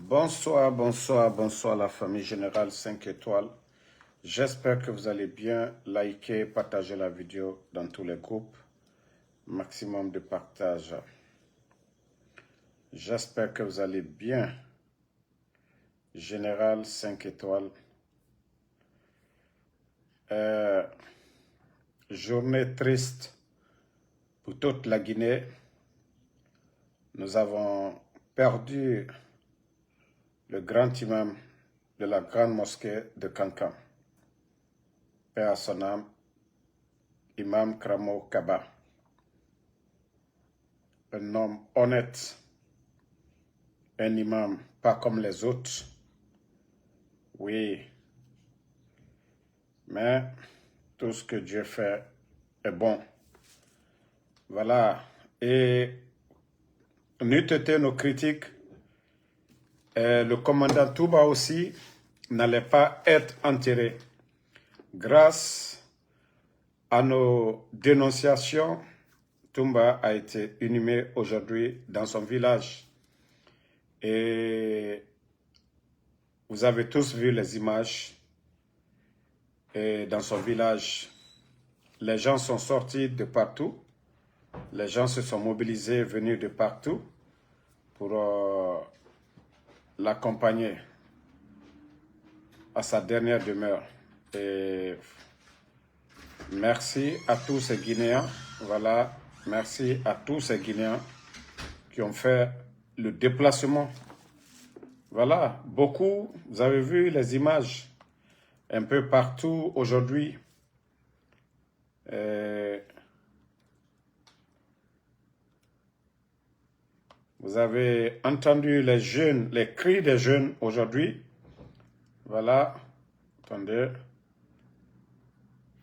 Bonsoir, bonsoir, bonsoir la famille Générale 5 étoiles. J'espère que vous allez bien. Likez, partagez la vidéo dans tous les groupes. Maximum de partage. J'espère que vous allez bien. Général 5 étoiles. Journée triste pour toute la Guinée. Nous avons perdu le grand imam de la grande mosquée de Kankan. Paix à son âme, Imam Kramo Kaba. Un homme honnête, un imam pas comme les autres. Oui, mais tout ce que Dieu fait est bon. Voilà, et n'eût été nos critiques, le commandant Touba aussi n'allait pas être enterré. Grâce à nos dénonciations, Toumba a été inhumé aujourd'hui dans son village. Et vous avez tous vu les images. Et dans son village, les gens sont sortis de partout. Les gens se sont mobilisés, venus de partout pour l'accompagner à sa dernière demeure. Et merci à tous ces Guinéens. Voilà, merci à tous ces Guinéens qui ont fait le déplacement. Voilà, beaucoup, vous avez vu les images un peu partout aujourd'hui. Vous avez entendu les jeunes, les cris des jeunes aujourd'hui. Voilà, attendez,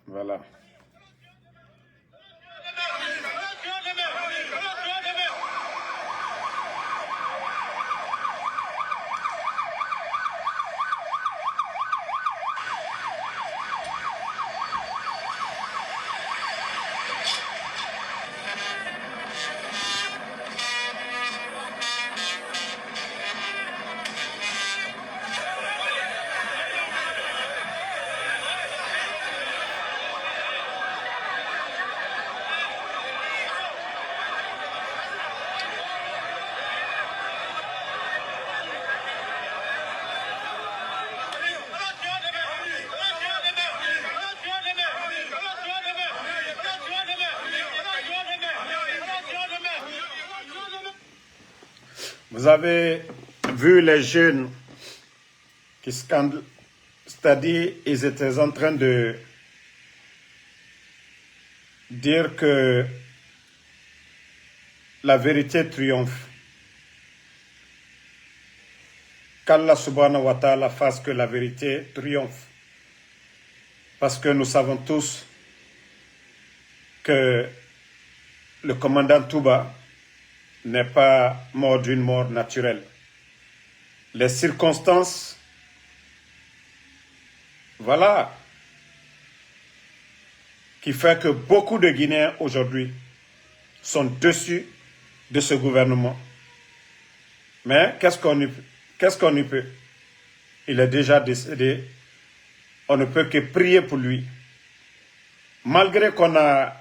voilà. Vous avez vu les jeunes qui scandent, c'est-à-dire ils étaient en train de dire que la vérité triomphe. Qu'Allah subhanahu wa ta'ala fasse que la vérité triomphe. Parce que nous savons tous que le commandant Touba n'est pas mort d'une mort naturelle. Les circonstances, voilà, qui fait que beaucoup de Guinéens aujourd'hui sont dessus de ce gouvernement. Mais qu'est-ce qu'on y peut? Il est déjà décédé. On ne peut que prier pour lui. Malgré qu'on a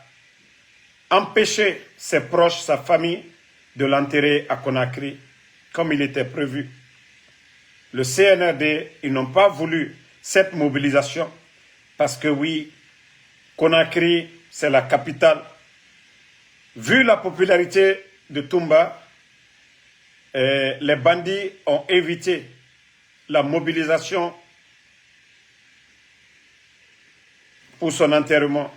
empêché ses proches, sa famille, de l'enterrer à Conakry, comme il était prévu. Le CNRD, ils n'ont pas voulu cette mobilisation, parce que oui, Conakry, c'est la capitale. Vu la popularité de Toumba, les bandits ont évité la mobilisation pour son enterrement.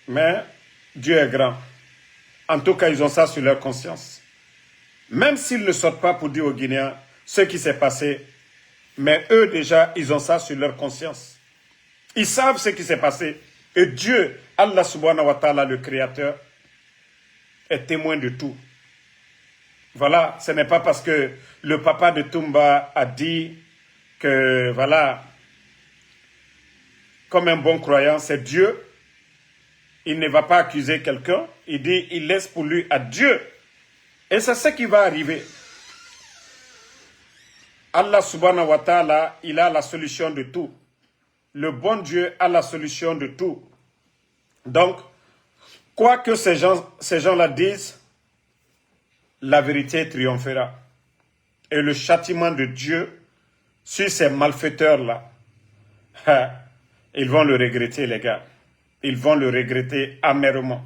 Mais Dieu est grand. En tout cas, ils ont ça sur leur conscience. Même s'ils ne sortent pas pour dire aux Guinéens ce qui s'est passé, mais eux déjà, ils ont ça sur leur conscience. Ils savent ce qui s'est passé. Et Dieu, Allah subhanahu wa ta'ala, le Créateur, est témoin de tout. Voilà, ce n'est pas parce que le papa de Toumba a dit que, voilà, comme un bon croyant, c'est Dieu. Il ne va pas accuser quelqu'un. Il dit, il laisse pour lui à Dieu. Et c'est ce qui va arriver. Allah subhanahu wa ta'ala, il a la solution de tout. Le bon Dieu a la solution de tout. Donc, quoi que ces gens-là disent, la vérité triomphera. Et le châtiment de Dieu sur ces malfaiteurs-là, ils vont le regretter, les gars. Ils vont le regretter amèrement.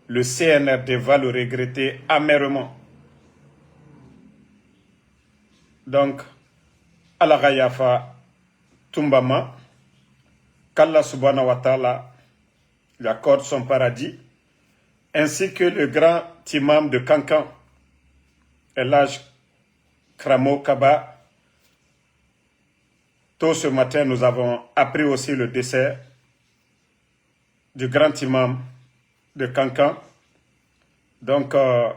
Le CNRD va le regretter amèrement. Donc, Allah Ghayafa Tumbama, qu'Allah subhanahu wa ta'ala lui accorde son paradis, ainsi que le grand imam de Kankan, Elhaj Kramo Kaba. Tôt ce matin, nous avons appris aussi le décès du grand imam de Kankan. Donc, Allah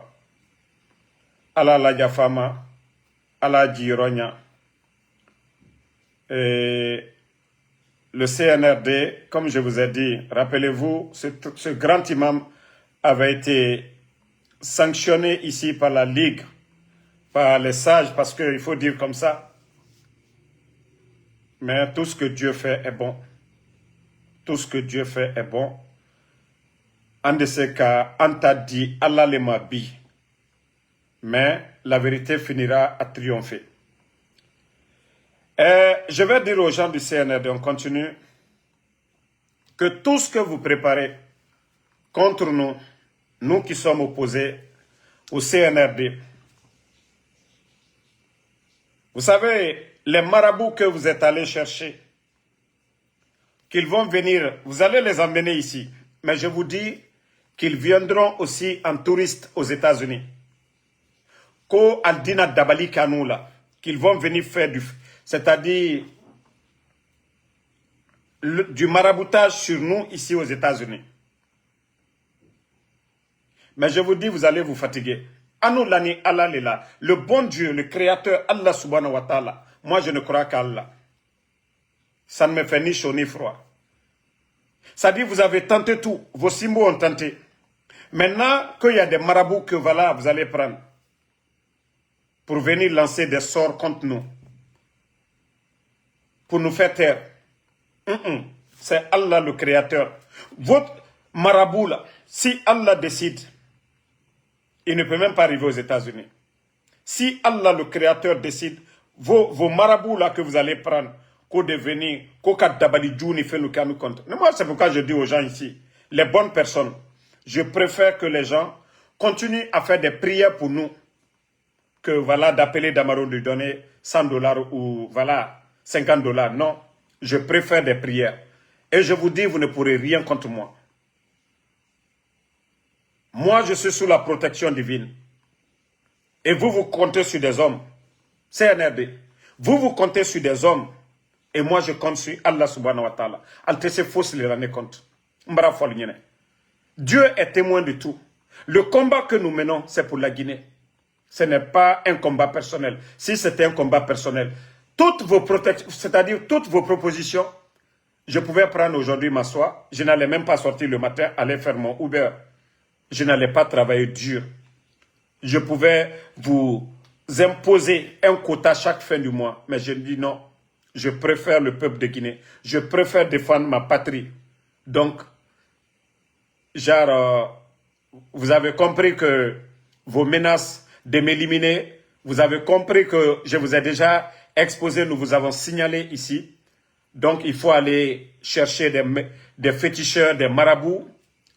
la Yafama, Allah Jironya. Et le CNRD, comme je vous ai dit, rappelez-vous, ce grand imam avait été sanctionné ici par la Ligue, par les sages, parce qu'il faut dire comme ça. Mais tout ce que Dieu fait est bon. Tout ce que Dieu fait est bon. En de ces cas, on t'a dit Allah les mabi. Mais la vérité finira à triompher. Et je vais dire aux gens du CNRD, on continue, que tout ce que vous préparez contre nous, nous qui sommes opposés au CNRD, vous savez, les marabouts que vous êtes allés chercher, qu'ils vont venir, vous allez les emmener ici. Mais je vous dis qu'ils viendront aussi en touriste aux États-Unis. Ko Aldina Dabali Kanoula, qu'ils vont venir faire c'est-à-dire du maraboutage sur nous ici aux États-Unis. Mais je vous dis, vous allez vous fatiguer. Anou lani Allah lila. Le bon Dieu, le créateur Allah subhanahu wa ta'ala. Moi, je ne crois qu'à Allah. Ça ne me fait ni chaud ni froid. Ça dit, vous avez tenté tout. Vos symboles ont tenté. Maintenant qu'il y a des marabouts que voilà, vous allez prendre pour venir lancer des sorts contre nous, pour nous faire taire. C'est Allah le créateur. Votre marabout là, si Allah décide, il ne peut même pas arriver aux États-Unis. Si Allah le créateur décide, vos marabouts là que vous allez prendre, qu'au devenir, qu'au cas d'Abali Djouni fait le cas nous compte. Moi, c'est pourquoi je dis aux gens ici, les bonnes personnes, je préfère que les gens continuent à faire des prières pour nous, que voilà, d'appeler Damaro de lui donner $100 ou voilà, $50. Non, je préfère des prières. Et je vous dis, vous ne pourrez rien contre moi. Moi, je suis sous la protection divine. Et vous, vous comptez sur des hommes. CNRD. Vous, vous comptez sur des hommes. Et moi, je compte sur Allah subhanahu wa ta'ala. Altesse fausse les années compte. Dieu est témoin de tout. Le combat que nous menons, c'est pour la Guinée. Ce n'est pas un combat personnel. Si c'était un combat personnel, toutes vos protections, c'est-à-dire toutes vos propositions, je pouvais prendre aujourd'hui m'asseoir. Je n'allais même pas sortir le matin, aller faire mon Uber. Je n'allais pas travailler dur. Je pouvais vous imposer un quota chaque fin du mois. Mais je dis non. Je préfère le peuple de Guinée. Je préfère défendre ma patrie. Donc, genre, vous avez compris que vos menaces de m'éliminer, vous avez compris que je vous ai déjà exposé, nous vous avons signalé ici. Donc, il faut aller chercher des féticheurs, des marabouts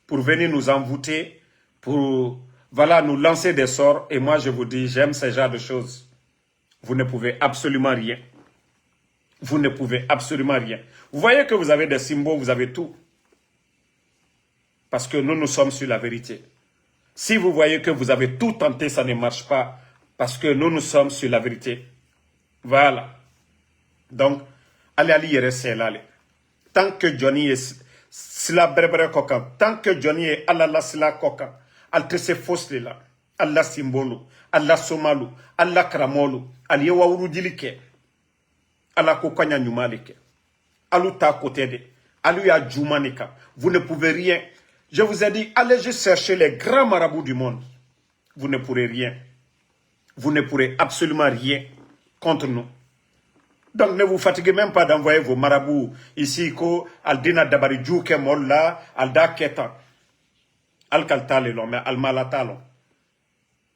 pour venir nous envoûter, pour voilà, nous lancer des sorts. Et moi, je vous dis, j'aime ce genre de choses. Vous ne pouvez absolument rien. Vous ne pouvez absolument rien. Vous voyez que vous avez des symboles, vous avez tout. Parce que nous sommes sur la vérité. Si vous voyez que vous avez tout tenté, ça ne marche pas. Parce que nous sommes sur la vérité. Voilà. Donc, allez rester là. Tant que Johnny est sila berbere kokan, tant que Johnny est Allah sila kokan, al te se fosle là, Allah simbolu, Allah somalu, Allah kramolu, al yewa urudilike, Allah kokanya nyumalike, alu ta côté de, alu ya jumanika. Vous ne pouvez rien. Je vous ai dit, allez juste chercher les grands marabouts du monde. Vous ne pourrez rien. Vous ne pourrez absolument rien contre nous. Donc ne vous fatiguez même pas d'envoyer vos marabouts ici, ko Aldina Dabaridjou Kemolla, Alda Ketan, Alkaltalelon, mais Almalatalon.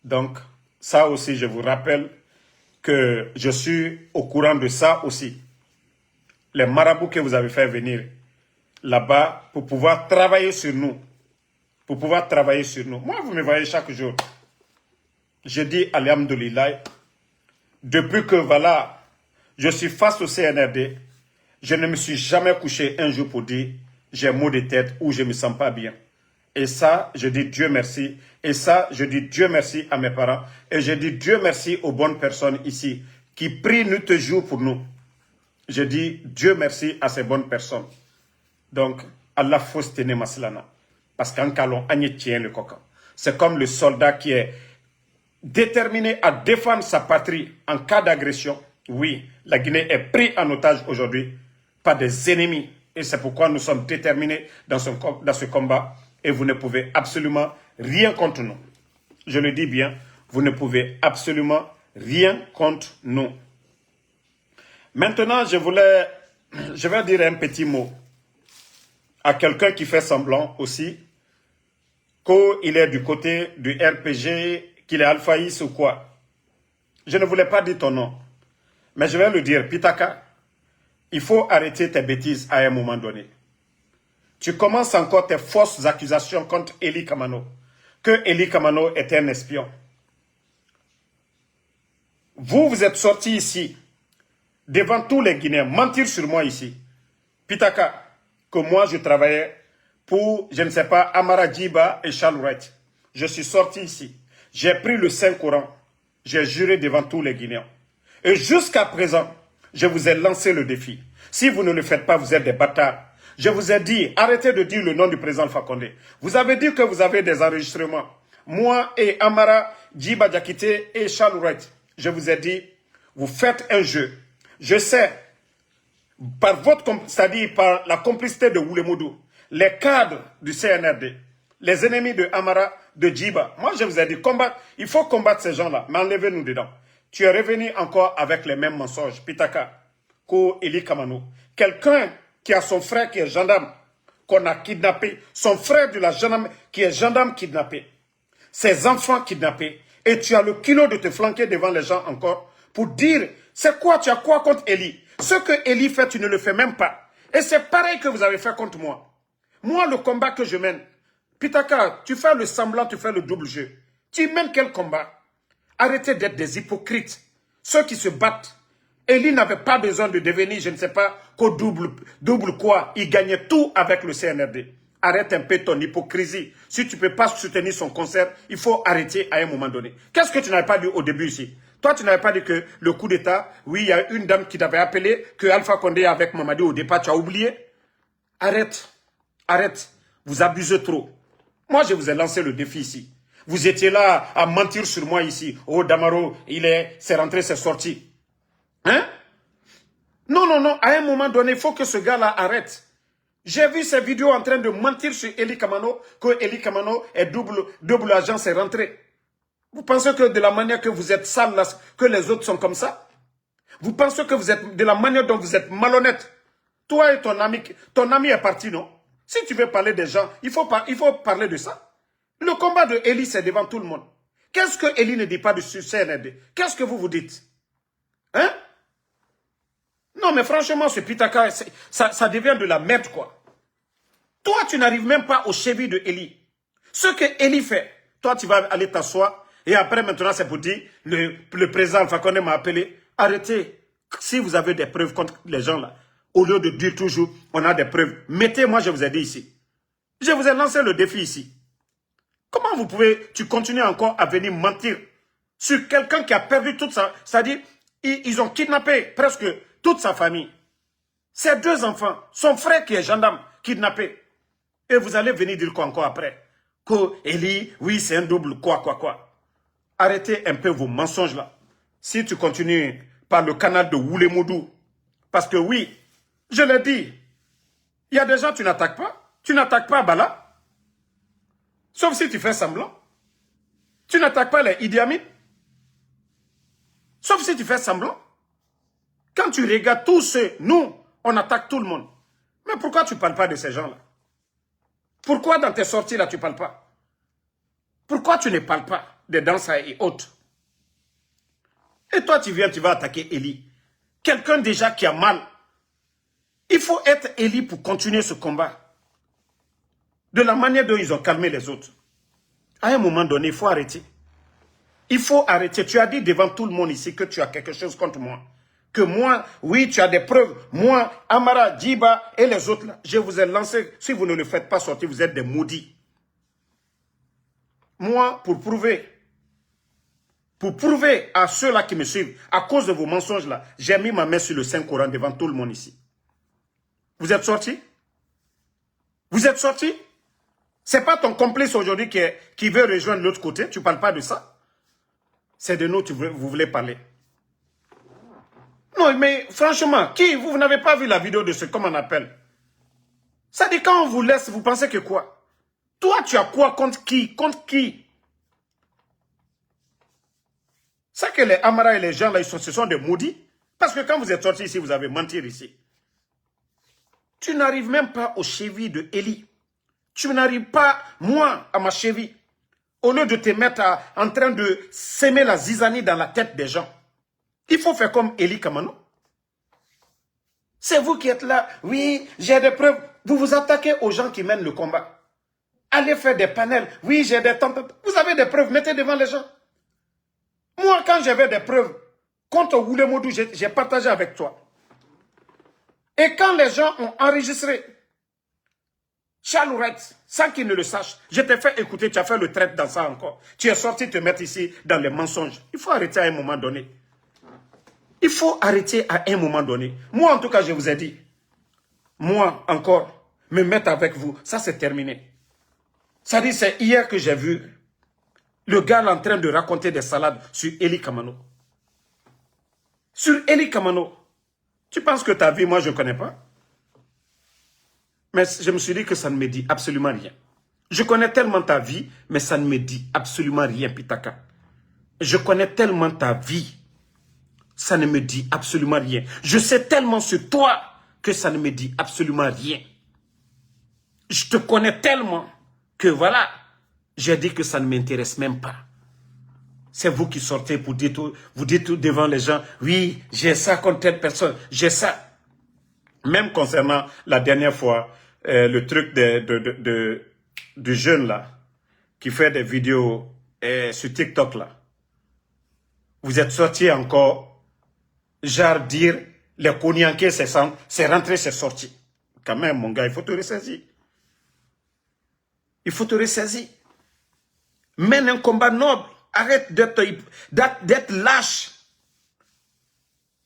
Donc, ça aussi, je vous rappelle que je suis au courant de ça aussi. Les marabouts que vous avez fait venir là-bas pour pouvoir travailler sur nous. Pour pouvoir travailler sur nous. Moi, vous me voyez chaque jour. Je dis Alhamdoulilah. Depuis que voilà, je suis face au CNRD, je ne me suis jamais couché un jour pour dire j'ai maux de tête ou je ne me sens pas bien. Et ça, je dis Dieu merci. Et ça, je dis Dieu merci à mes parents. Et je dis Dieu merci aux bonnes personnes ici qui prient nuit et jour pour nous. Je dis Dieu merci à ces bonnes personnes. Donc, Allah faut se tenir maslana. Parce qu'en calon, on tient le coca. C'est comme le soldat qui est déterminé à défendre sa patrie en cas d'agression. Oui, la Guinée est prise en otage aujourd'hui par des ennemis. Et c'est pourquoi nous sommes déterminés dans ce combat. Et vous ne pouvez absolument rien contre nous. Je le dis bien, vous ne pouvez absolument rien contre nous. Maintenant, je vais dire un petit mot à quelqu'un qui fait semblant aussi qu'il est du côté du RPG, qu'il est alphaïs ou quoi. Je ne voulais pas dire ton nom, mais je vais le dire. Pitaka, il faut arrêter tes bêtises à un moment donné. Tu commences encore tes fausses accusations contre Eli Kamano, que Eli Kamano est un espion. Vous êtes sortis ici, devant tous les Guinéens, mentir sur moi ici. Pitaka, que moi je travaillais pour, je ne sais pas, Amara Djiba et Charles Wright. Je suis sorti ici. J'ai pris le Saint-Coran. J'ai juré devant tous les Guinéens. Et jusqu'à présent, je vous ai lancé le défi. Si vous ne le faites pas, vous êtes des bâtards. Je vous ai dit, arrêtez de dire le nom du président Alpha Condé. Vous avez dit que vous avez des enregistrements. Moi et Amara Djiba Diakité et Charles Wright. Je vous ai dit, vous faites un jeu. Je sais, c'est-à-dire par la complicité de Wulemoudou, les cadres du CNRD, les ennemis de Amara, de Djiba. Moi, je vous ai dit, il faut combattre ces gens-là, mais enlevez-nous dedans. Tu es revenu encore avec les mêmes mensonges. Pitaka, Ko Eli Kamano. Quelqu'un qui a son frère qui est gendarme, qu'on a kidnappé, son frère de la gendarme qui est gendarme kidnappé, ses enfants kidnappés, et tu as le kilo de te flanquer devant les gens encore pour dire, c'est quoi, tu as quoi contre Eli? Ce que Eli fait, tu ne le fais même pas. Et c'est pareil que vous avez fait contre moi. Moi, le combat que je mène, Pitaka, tu fais le semblant, tu fais le double jeu. Tu mènes quel combat? Arrêtez d'être des hypocrites. Ceux qui se battent. Eli n'avait pas besoin de devenir, je ne sais pas, qu'au double quoi. Il gagnait tout avec le CNRD. Arrête un peu ton hypocrisie. Si tu ne peux pas soutenir son concert, il faut arrêter à un moment donné. Qu'est-ce que tu n'avais pas dit au début ici? Toi, tu n'avais pas dit que le coup d'État, oui, il y a une dame qui t'avait appelé, que Alpha Condé avec Mamadi au départ, tu as oublié? Arrête. Arrête. Vous abusez trop. Moi, je vous ai lancé le défi ici. Vous étiez là à mentir sur moi ici. Oh, Damaro, c'est rentré, c'est sorti. Hein? Non, non, non. À un moment donné, il faut que ce gars-là arrête. J'ai vu ces vidéos en train de mentir sur Eli Kamano, que Eli Kamano est double agent, c'est rentré. Vous pensez que de la manière que vous êtes sale, là, que les autres sont comme ça? Vous pensez que vous êtes de la manière dont vous êtes malhonnête? Toi et ton ami est parti, non? Si tu veux parler des gens, il faut parler de ça. Le combat de Eli, c'est devant tout le monde. Qu'est-ce que Eli ne dit pas de CNRD? Qu'est-ce que vous dites? Hein? Non, mais franchement, ce Pitaka, ça devient de la merde, quoi. Toi, tu n'arrives même pas au cheville de Eli. Ce que Eli fait, toi, tu vas aller t'asseoir, et après, maintenant, c'est pour dire, le président Alpha Condé m'a appelé, arrêtez. Si vous avez des preuves contre les gens, là, au lieu de dire toujours, on a des preuves, mettez, moi, je vous ai dit ici. Je vous ai lancé le défi ici. Comment tu continues encore à venir mentir sur quelqu'un qui a perdu toute sa... C'est-à-dire, ils ont kidnappé presque toute sa famille. Ses 2 enfants, son frère qui est gendarme, kidnappé. Et vous allez venir dire quoi encore après? Que Eli, oui, c'est un double, quoi. Arrêtez un peu vos mensonges là. Si tu continues par le canal de Wulemoudou, parce que oui, je l'ai dit, il y a des gens tu n'attaques pas. Tu n'attaques pas Bala. Sauf si tu fais semblant. Tu n'attaques pas les Idi Amin. Sauf si tu fais semblant. Quand tu regardes tous ceux, nous, on attaque tout le monde. Mais pourquoi tu ne parles pas de ces gens-là? Pourquoi dans tes sorties là, tu ne parles pas? Pourquoi tu ne parles pas des danseurs et autres? Et toi, tu viens, tu vas attaquer Eli. Quelqu'un déjà qui a mal. Il faut être Eli pour continuer ce combat. De la manière dont ils ont calmé les autres. À un moment donné, il faut arrêter. Il faut arrêter. Tu as dit devant tout le monde ici que tu as quelque chose contre moi. Que moi, oui, tu as des preuves. Moi, Amara, Djiba et les autres, là, je vous ai lancé. Si vous ne le faites pas sortir, vous êtes des maudits. Moi, pour prouver à ceux-là qui me suivent, à cause de vos mensonges-là, j'ai mis ma main sur le Saint-Coran devant tout le monde ici. Vous êtes sortis? Vous êtes sortis? C'est pas ton complice aujourd'hui qui veut rejoindre l'autre côté. Tu ne parles pas de ça. C'est de nous que vous voulez parler. Non, mais franchement, vous n'avez pas vu la vidéo de ce, comment on appelle? Ça dit quand on vous laisse, vous pensez que quoi? Toi, tu as quoi contre qui? Contre qui? C'est que les Amara et les gens là, ce sont des maudits. Parce que quand vous êtes sortis ici, vous avez menti ici. Tu n'arrives même pas aux chevilles de Eli. Tu n'arrives pas, moi, à ma cheville. Au lieu de te mettre en train de s'aimer la zizanie dans la tête des gens. Il faut faire comme Eli Kamano. C'est vous qui êtes là. Oui, j'ai des preuves. Vous vous attaquez aux gens qui mènent le combat. Allez faire des panels. Oui, j'ai des tempêtes. Vous avez des preuves, mettez devant les gens. Moi, quand j'avais des preuves contre Oulemodou, j'ai partagé avec toi. Et quand les gens ont enregistré Chalourette, sans qu'ils ne le sachent, je t'ai fait écouter, tu as fait le traite dans ça encore. Tu es sorti te mettre ici dans les mensonges. Il faut arrêter à un moment donné. Il faut arrêter à un moment donné. Moi, en tout cas, je vous ai dit, moi, encore, me mettre avec vous, ça c'est terminé. Ça dit, c'est hier que j'ai vu le gars là, en train de raconter des salades sur Eli Kamano. Sur Eli Kamano. Tu penses que ta vie, moi, je ne connais pas? Mais je me suis dit que ça ne me dit absolument rien. Je connais tellement ta vie, mais ça ne me dit absolument rien, Pitaka. Je connais tellement ta vie, ça ne me dit absolument rien. Je sais tellement sur toi que ça ne me dit absolument rien. Je te connais tellement que voilà, j'ai dit que ça ne m'intéresse même pas. C'est vous qui sortez pour dire tout, vous dites tout devant les gens, oui, j'ai ça contre telle personne, j'ai ça. Même concernant la dernière fois, le truc du jeune là, qui fait des vidéos sur TikTok là. Vous êtes sorti encore, genre dire, les Konyankais, c'est rentré, c'est sorti. Quand même, mon gars, il faut te ressaisir. Il faut te ressaisir. Mène un combat noble. Arrête d'être lâche.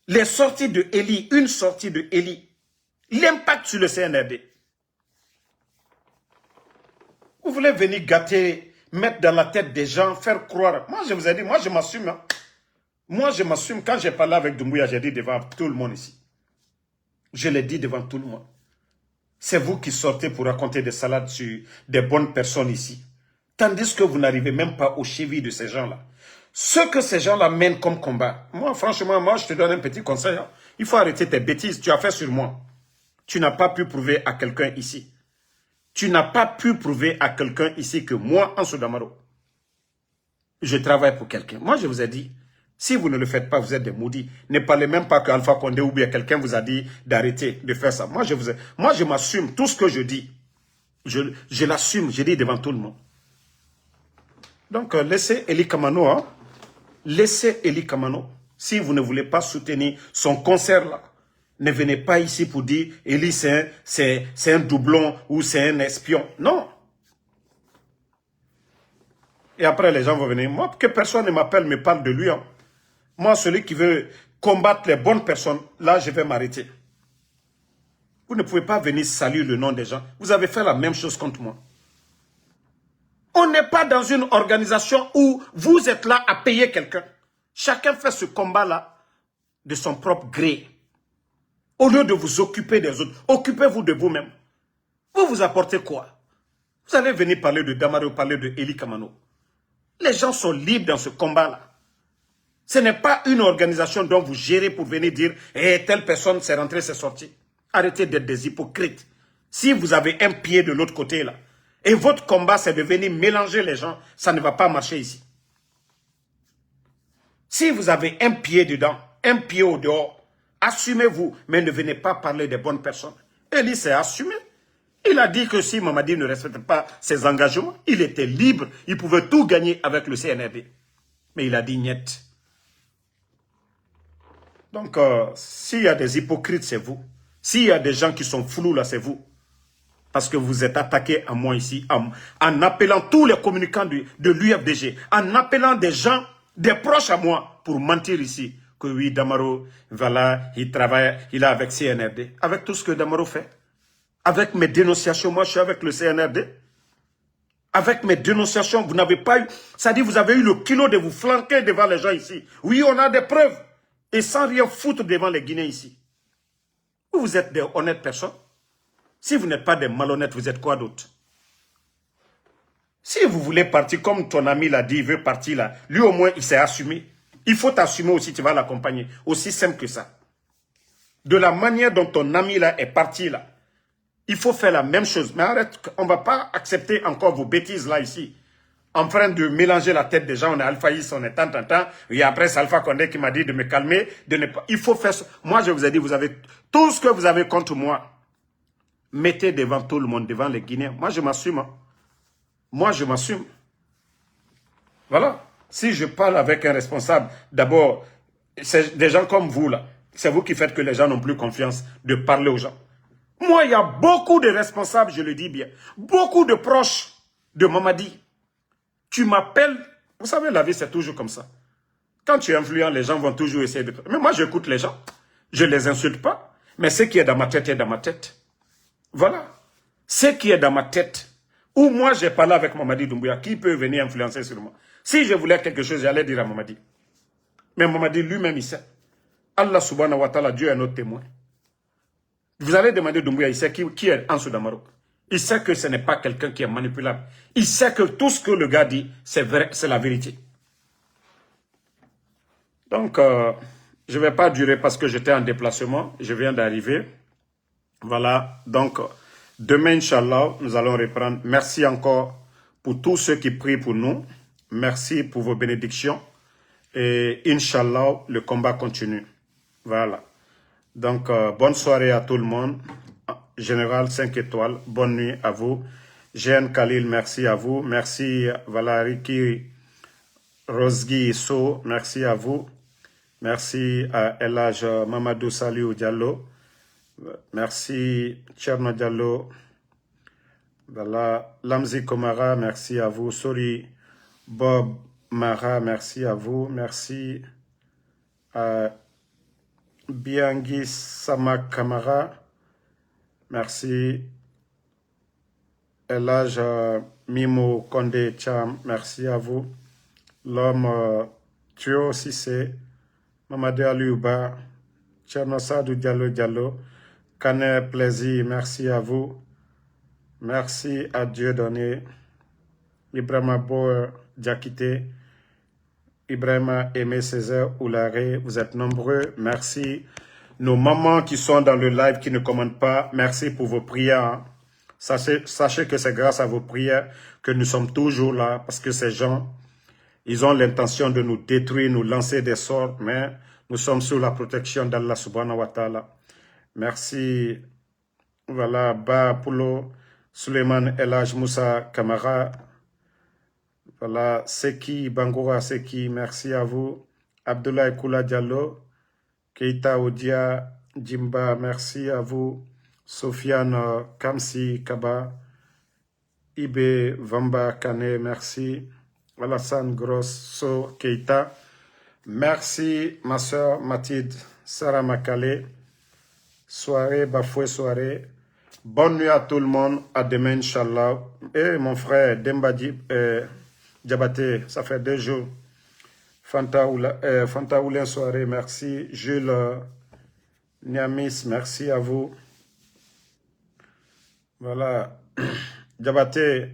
Les sorties de Eli, une sortie de Eli, l'impact sur le CNRD. Vous voulez venir gâter, mettre dans la tête des gens, faire croire. Moi, je vous ai dit, moi, je m'assume. Hein. Moi, je m'assume. Quand j'ai parlé avec Doumbouya, j'ai dit devant tout le monde ici. Je l'ai dit devant tout le monde. C'est vous qui sortez pour raconter des salades sur des bonnes personnes ici. Tandis que vous n'arrivez même pas aux chevilles de ces gens-là. Ce que ces gens-là mènent comme combat. Moi, franchement, moi, je te donne un petit conseil. Hein. Il faut arrêter tes bêtises. Tu as fait sur moi. Tu n'as pas pu prouver à quelqu'un ici. Tu n'as pas pu prouver à quelqu'un ici que moi, Ansou Damaro, je travaille pour quelqu'un. Moi, je vous ai dit, si vous ne le faites pas, vous êtes des maudits. Ne parlez même pas qu'Alpha Condé ou bien quelqu'un vous a dit d'arrêter de faire ça. Moi, je m'assume. Tout ce que je dis, je l'assume. Je dis devant tout le monde. Donc, laissez Eli Kamano. Hein? Laissez Eli Kamano. Si vous ne voulez pas soutenir son concert là, ne venez pas ici pour dire Eli c'est un doublon ou c'est un espion. Non. Et après, les gens vont venir. Moi, que personne ne m'appelle, me parle de lui. Hein. Moi, celui qui veut combattre les bonnes personnes, là, je vais m'arrêter. Vous ne pouvez pas venir saluer le nom des gens. Vous avez fait la même chose contre moi. On n'est pas dans une organisation où vous êtes là à payer quelqu'un. Chacun fait ce combat-là de son propre gré. Au lieu de vous occuper des autres, occupez-vous de vous-même. Vous vous apportez quoi? Vous allez venir parler de Damaro, parler de Eli Kamano. Les gens sont libres dans ce combat-là. Ce n'est pas une organisation dont vous gérez pour venir dire eh, telle personne s'est rentrée, s'est sortie. Arrêtez d'être des hypocrites. Si vous avez un pied de l'autre côté là, et votre combat c'est de venir mélanger les gens, ça ne va pas marcher ici. Si vous avez un pied dedans, un pied au dehors, assumez-vous, mais ne venez pas parler des bonnes personnes. Eli s'est assumé. Il a dit que si Mamadi ne respecte pas ses engagements, il était libre, il pouvait tout gagner avec le CNRD. Mais il a dit niet. Donc, s'il y a des hypocrites, c'est vous. S'il y a des gens qui sont flous, là, c'est vous. Parce que vous êtes attaqué à moi ici, en appelant tous les communicants de l'UFDG, en appelant des gens, des proches à moi, pour mentir ici. Que oui, Damaro, voilà, il travaille, il est avec CNRD. Avec tout ce que Damaro fait. Avec mes dénonciations, moi je suis avec le CNRD. Avec mes dénonciations, vous n'avez pas eu... C'est-à-dire vous avez eu le kilo de vous flanquer devant les gens ici. Oui, on a des preuves. Et sans rien foutre devant les Guinéens ici. Vous êtes des honnêtes personnes. Si vous n'êtes pas des malhonnêtes, vous êtes quoi d'autre? Si vous voulez partir comme ton ami l'a dit, il veut partir là. Lui au moins, il s'est assumé. Il faut t'assumer aussi, tu vas l'accompagner. Aussi simple que ça. De la manière dont ton ami là est parti là. Il faut faire la même chose. Mais arrête, on ne va pas accepter encore vos bêtises là ici. En train de mélanger la tête des gens, on est Alpha Is, on est tant. Et après, c'est Alpha Condé qui m'a dit de me calmer. De ne pas... Il faut faire ça. Moi, je vous ai dit, vous avez tout ce que vous avez contre moi. Mettez devant tout le monde, devant les Guinéens. Moi, je m'assume. Hein. Moi, je m'assume. Voilà. Si je parle avec un responsable, d'abord, c'est des gens comme vous là. C'est vous qui faites que les gens n'ont plus confiance de parler aux gens. Moi, il y a beaucoup de responsables, je le dis bien, beaucoup de proches de Mamadi. Tu m'appelles, vous savez, la vie, c'est toujours comme ça. Quand tu es influent, les gens vont toujours essayer de... Mais moi, j'écoute les gens. Je ne les insulte pas. Mais ce qui est dans ma tête est dans ma tête. Voilà. Ce qui est dans ma tête. Ou moi, j'ai parlé avec Mamadi Doumbouya, qui peut venir influencer sur moi. Si je voulais quelque chose, j'allais dire à Mamadi. Mais Mamadi lui-même, il sait. Allah subhanahu wa ta'ala, Dieu est notre témoin. Vous allez demander Doumbouya, il sait qui est Ansou Damaro. Il sait que ce n'est pas quelqu'un qui est manipulable. Il sait que tout ce que le gars dit, c'est vrai, c'est la vérité. Donc, je ne vais pas durer parce que j'étais en déplacement. Je viens d'arriver. Voilà. Donc, demain, Inch'Allah, nous allons reprendre. Merci encore pour tous ceux qui prient pour nous. Merci pour vos bénédictions. Et Inch'Allah, le combat continue. Voilà. Donc, bonne soirée à tout le monde. Général 5 étoiles, bonne nuit à vous. GN Khalil, merci à vous. Merci Valariki Rosgi So, merci à vous. Merci à Elhaj Mamadou Saliou Diallo. Merci Tcherno Diallo. Voilà. Lamzi Komara, merci à vous. Sori Bob Mara, merci à vous. Merci à Biangi Samak Kamara. Merci. Elhaj Mimo Kondé Cham, merci à vous. L'homme Thio Sissé, Mamadou Aliouba, Tcherno Sadou Diallo Diallo, Kane Plaisir, merci à vous. Merci à Dieu donné. Ibrahima Boer Diakité, Ibrahima Aimé Césaire Oularé, vous êtes nombreux, merci. Nos mamans qui sont dans le live, qui ne commandent pas, merci pour vos prières. Sachez que c'est grâce à vos prières que nous sommes toujours là, parce que ces gens, ils ont l'intention de nous détruire, nous lancer des sorts, mais nous sommes sous la protection d'Allah subhanahu wa ta'ala. Merci. Voilà, Ba Poulo, Suleiman Elhaj Moussa Kamara. Voilà, Seki Bangoura Seki, merci à vous. Abdoulaye Koula Diallo, Keita Odia Jimba, merci à vous. Sofiane Kamsi Kaba, Ibe Vamba Kane, merci. Alassane Grosso Keita, merci ma soeur Mathilde Sarah Makale. Soirée, bafoué soirée. Bonne nuit à tout le monde. À demain, Inch'Allah. Et mon frère Demba Diabaté, ça fait 2 jours. Fanta Oulin soirée, merci. Jules Niamis, merci à vous. Voilà. Diabaté,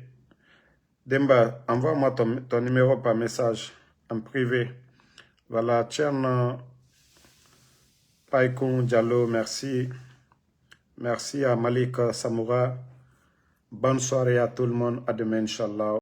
Demba, envoie-moi ton numéro par message en privé. Voilà, Tcherno Paikoun Diallo, merci. Merci à Malik Samoura. Bonne soirée à tout le monde. À demain, Inch'Allah.